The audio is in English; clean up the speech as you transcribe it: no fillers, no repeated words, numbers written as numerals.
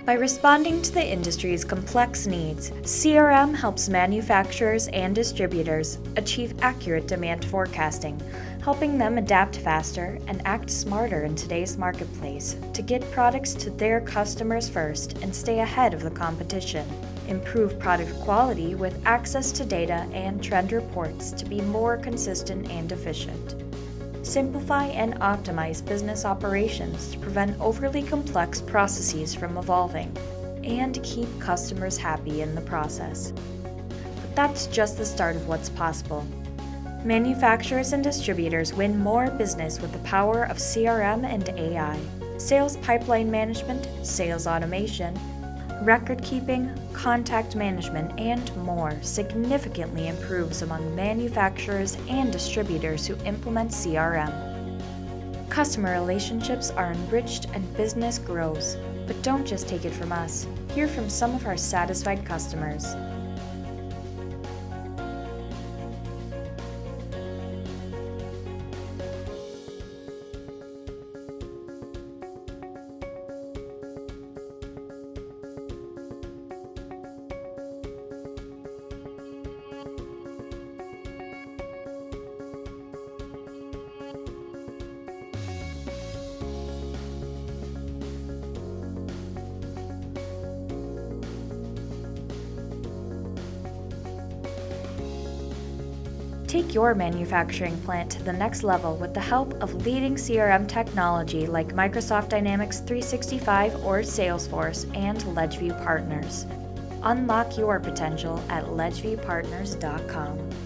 By responding to the industry's complex needs, CRM helps manufacturers and distributors achieve accurate demand forecasting, helping them adapt faster and act smarter in today's marketplace to get products to their customers first and stay ahead of the competition. Improve product quality with access to data and trend reports to be more consistent and efficient. Simplify and optimize business operations to prevent overly complex processes from evolving, and keep customers happy in the process. But that's just the start of what's possible. Manufacturers and distributors win more business with the power of CRM and AI, sales pipeline management, sales automation, record keeping, contact management, and more significantly improves among manufacturers and distributors who implement CRM. Customer relationships are enriched and business grows, but don't just take it from us. Hear from some of our satisfied customers. Take your manufacturing plant to the next level with the help of leading CRM technology like Microsoft Dynamics 365 or Salesforce and Ledgeview Partners. Unlock your potential at ledgeviewpartners.com.